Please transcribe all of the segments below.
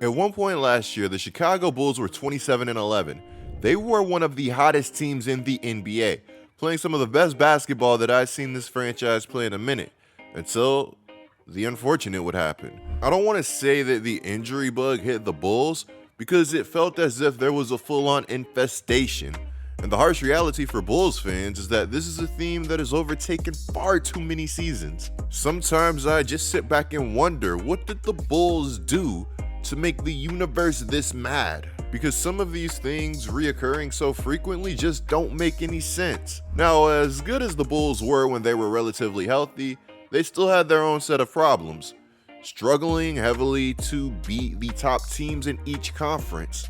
At one point last year, the Chicago Bulls were 27-11. They were one of the hottest teams in the NBA, playing some of the best basketball that I've seen this franchise play in a minute, until the unfortunate would happen. I don't want to say that the injury bug hit the Bulls, because it felt as if there was a full-on infestation. And the harsh reality for Bulls fans is that this is a theme that has overtaken far too many seasons. Sometimes I just sit back and wonder, what did the Bulls do to make the universe this mad? Because some of these things reoccurring so frequently just don't make any sense. Now, as good as the Bulls were when they were relatively healthy, they still had their own set of problems, struggling heavily to beat the top teams in each conference.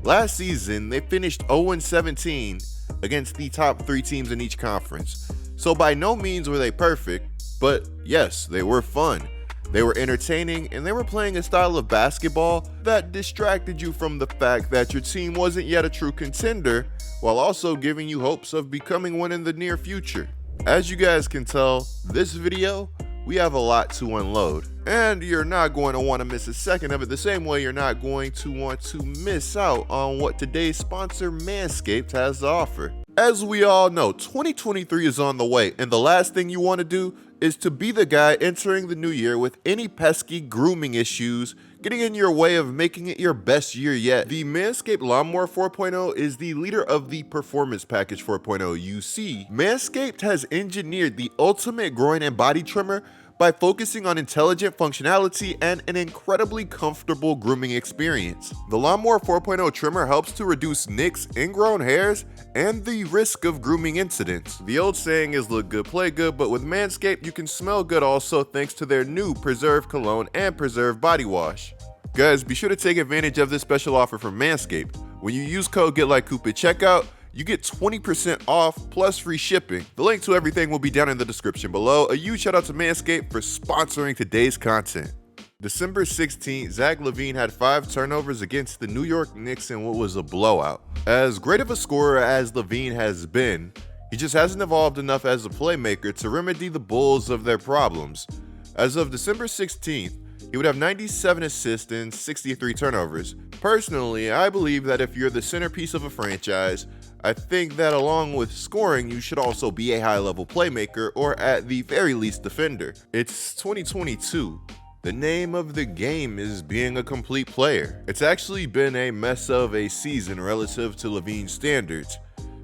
Last season, they finished 0-17 against the top 3 teams in each conference. So by no means were they perfect, but yes, they were fun. They were entertaining, and they were playing a style of basketball that distracted you from the fact that your team wasn't yet a true contender, while also giving you hopes of becoming one in the near future. As you guys can tell, this video, we have a lot to unload, and you're not going to want to miss a second of it, the same way you're not going to want to miss out on what today's sponsor Manscaped has to offer. As we all know, 2023 is on the way, and the last thing you want to do is to be the guy entering the new year with any pesky grooming issues getting in your way of making it your best year yet. The Manscaped Lawnmower 4.0 is the leader of the Performance Package 4.0. You see, Manscaped has engineered the ultimate groin and body trimmer by focusing on intelligent functionality and an incredibly comfortable grooming experience. The Lawnmower 4.0 trimmer helps to reduce nicks, ingrown hairs, and the risk of grooming incidents. The old saying is look good, play good, but with Manscaped, you can smell good also thanks to their new Preserve Cologne and Preserve Body Wash. Guys, be sure to take advantage of this special offer from Manscaped. When you use code GETLIKECOOP at checkout, you get 20% off plus free shipping. The link to everything will be down in the description below. A huge shout out to Manscaped for sponsoring today's content. December 16th, Zach LaVine had 5 turnovers against the New York Knicks in what was a blowout. As great of a scorer as LaVine has been, he just hasn't evolved enough as a playmaker to remedy the Bulls of their problems. As of December 16th, he would have 97 assists and 63 turnovers. Personally, I believe that if you're the centerpiece of a franchise, I think that along with scoring, you should also be a high-level playmaker or at the very least defender. It's 2022. The name of the game is being a complete player. It's actually been a mess of a season relative to LaVine's standards.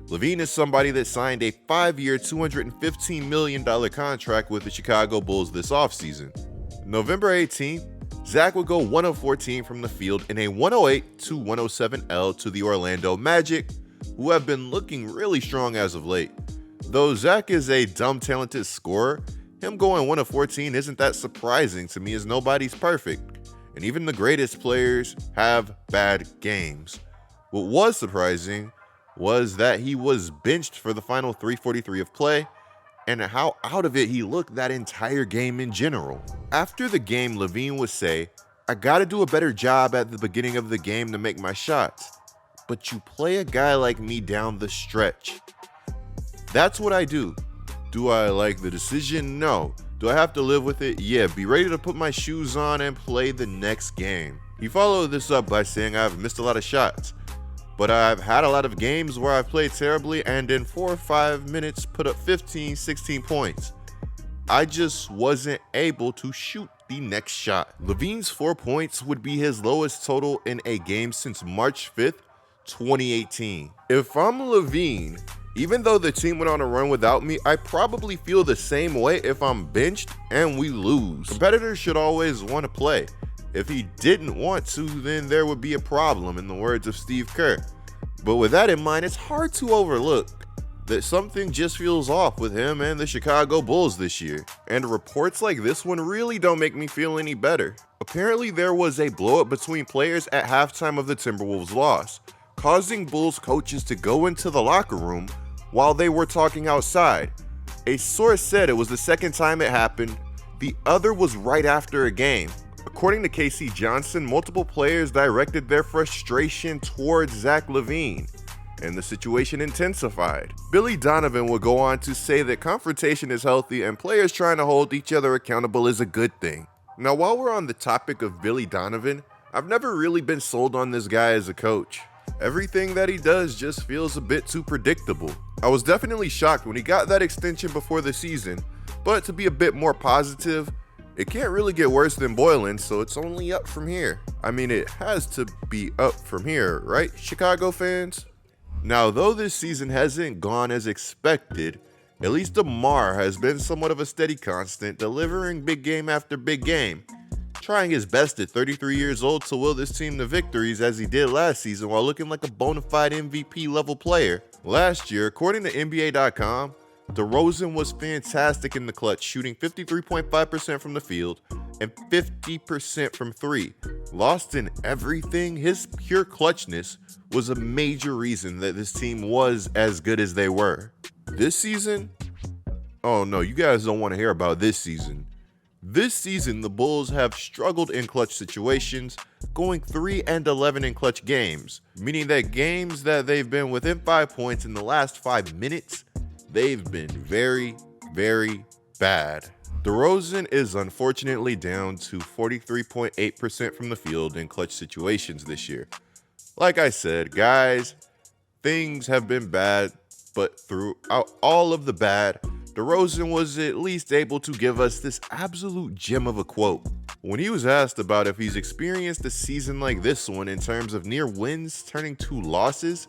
LaVine is somebody that signed a 5-year, $215 million contract with the Chicago Bulls this offseason. November 18th, Zach would go 1 of 14 from the field in a 108-107 L to the Orlando Magic, who have been looking really strong as of late. Though Zach is a dumb talented scorer, him going 1 of 14 isn't that surprising to me, as nobody's perfect, and even the greatest players have bad games. What was surprising was that he was benched for the final 3:43 of play, and how out of it he looked that entire game in general. After the game, LaVine would say, "I gotta do a better job at the beginning of the game to make my shots. But you play a guy like me down the stretch." That's what I do. Do I like the decision? No. Do I have to live with it? Yeah. Be ready to put my shoes on and play the next game. He followed this up by saying, "I've missed a lot of shots, but I've had a lot of games where I've played terribly and in 4 or 5 minutes put up 15, 16 points. I just wasn't able to shoot the next shot." LaVine's 4 points would be his lowest total in a game since March 5th, 2018. If I'm LaVine, even though the team went on a run without me, I probably feel the same way if I'm benched and we lose. Competitors should always want to play. If he didn't want to, then there would be a problem, in the words of Steve Kerr. But with that in mind, it's hard to overlook that something just feels off with him and the Chicago Bulls this year. And reports like this one really don't make me feel any better. Apparently there was a blow-up between players at halftime of the Timberwolves' loss, causing Bulls coaches to go into the locker room while they were talking outside. A source said it was the second time it happened. The other was right after a game. According to Casey Johnson, multiple players directed their frustration towards Zach LaVine, and the situation intensified. Billy Donovan would go on to say that confrontation is healthy and players trying to hold each other accountable is a good thing. Now, while we're on the topic of Billy Donovan, I've never really been sold on this guy as a coach. Everything that he does just feels a bit too predictable. I was definitely shocked when he got that extension before the season, but to be a bit more positive, it can't really get worse than boiling, so it's only up from here. I mean, it has to be up from here, right, Chicago fans? Now, though this season hasn't gone as expected, at least DeMar has been somewhat of a steady constant, delivering big game after big game, trying his best at 33 years old to will this team to victories as he did last season while looking like a bona fide MVP level player. Last year, according to NBA.com, DeRozan was fantastic in the clutch, shooting 53.5% from the field and 50% from three. Lost in everything, his pure clutchness was a major reason that this team was as good as they were. This season? Oh no, you guys don't want to hear about this season. This season, the Bulls have struggled in clutch situations, going 3-11 in clutch games, meaning that games that they've been within 5 points in the last 5 minutes, they've been very, very bad. DeRozan is unfortunately down to 43.8% from the field in clutch situations this year. Like I said, guys, things have been bad, but throughout all of the bad, DeRozan was at least able to give us this absolute gem of a quote. When he was asked about if he's experienced a season like this one in terms of near wins turning to losses,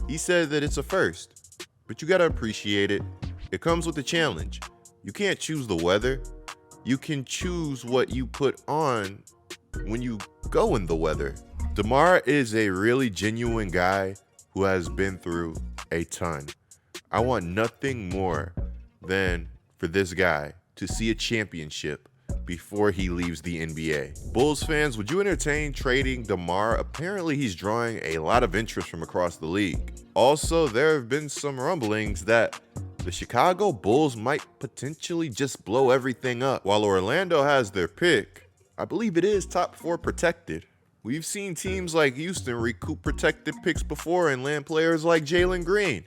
he said that it's a first. But you gotta appreciate it. It comes with a challenge. You can't choose the weather. You can choose what you put on when you go in the weather. DeMar is a really genuine guy who has been through a ton. I want nothing more than for this guy to see a championship before he leaves the NBA. Bulls fans, would you entertain trading DeMar? Apparently he's drawing a lot of interest from across the league. Also, there have been some rumblings that the Chicago Bulls might potentially just blow everything up. While Orlando has their pick, I believe it is top 4 protected. We've seen teams like Houston recoup protected picks before and land players like Jalen Green.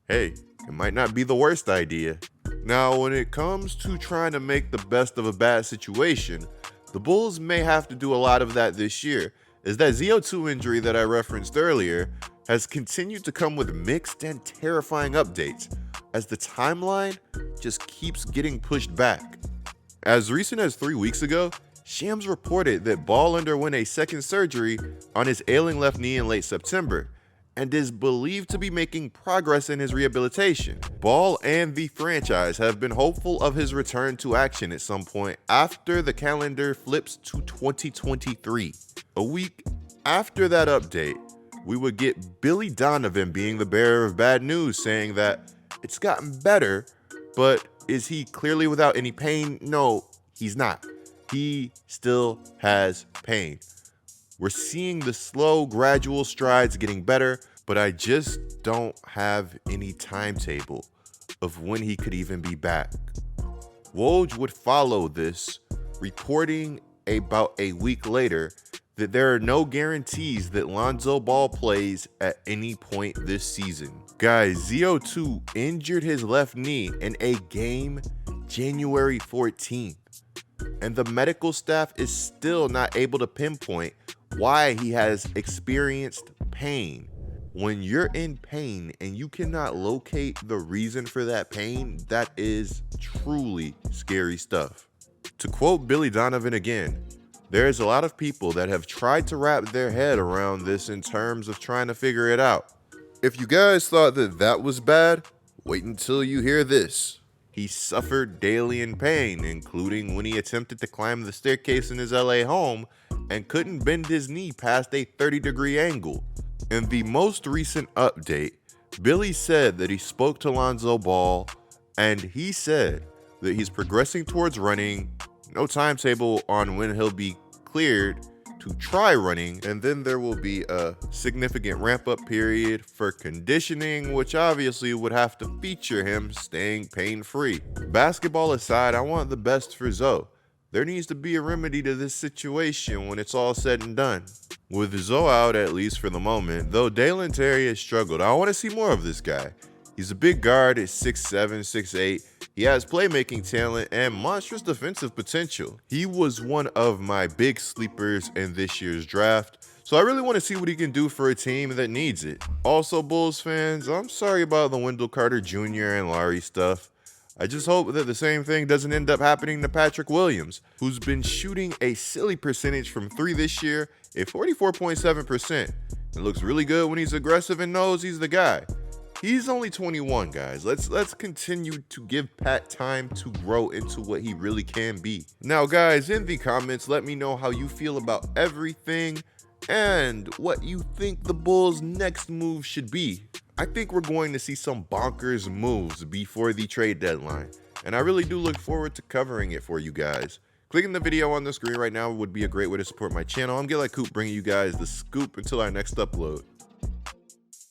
Hey, it might not be the worst idea. Now, when it comes to trying to make the best of a bad situation, the Bulls may have to do a lot of that this year, as that ZO2 injury that I referenced earlier has continued to come with mixed and terrifying updates, as the timeline just keeps getting pushed back. As recent as 3 weeks ago, Shams reported that Ball underwent a second surgery on his ailing left knee in late September, and is believed to be making progress in his rehabilitation. Ball and the franchise have been hopeful of his return to action at some point after the calendar flips to 2023. A week after that update, we would get Billy Donovan being the bearer of bad news, saying that it's gotten better, but is he clearly without any pain? No, he's not. He still has pain. We're seeing the slow, gradual strides getting better, but I just don't have any timetable of when he could even be back. Woj would follow this, reporting about a week later that there are no guarantees that Lonzo Ball plays at any point this season. Guys, ZO2 injured his left knee in a game January 14th, and the medical staff is still not able to pinpoint why he has experienced pain. When you're in pain and you cannot locate the reason for that pain, that is truly scary stuff. To quote Billy Donovan again, there's a lot of people that have tried to wrap their head around this in terms of trying to figure it out. If you guys thought that that was bad, wait until you hear this. He suffered daily in pain, including when he attempted to climb the staircase in his LA home and couldn't bend his knee past a 30-degree angle. In the most recent update, Billy said that he spoke to Lonzo Ball, and he said that he's progressing towards running, no timetable on when he'll be cleared to try running, and then there will be a significant ramp-up period for conditioning, which obviously would have to feature him staying pain-free. Basketball aside, I want the best for Zoe. There needs to be a remedy to this situation when it's all said and done. With Zoe out, at least for the moment, though Dalen Terry has struggled, I want to see more of this guy. He's a big guard at 6'7", 6'8". He has playmaking talent and monstrous defensive potential. He was one of my big sleepers in this year's draft, so I really want to see what he can do for a team that needs it. Also, Bulls fans, I'm sorry about the Wendell Carter Jr. and Larry stuff. I just hope that the same thing doesn't end up happening to Patrick Williams, who's been shooting a silly percentage from 3 this year at 44.7%. It looks really good when he's aggressive and knows he's the guy. He's only 21, guys. Let's continue to give Pat time to grow into what he really can be. Now, guys, in the comments, let me know how you feel about everything and what you think the Bulls' next move should be. I think we're going to see some bonkers moves before the trade deadline, and I really do look forward to covering it for you guys. Clicking the video on the screen right now would be a great way to support my channel. I'm GetLikeCoop, bringing you guys the scoop until our next upload.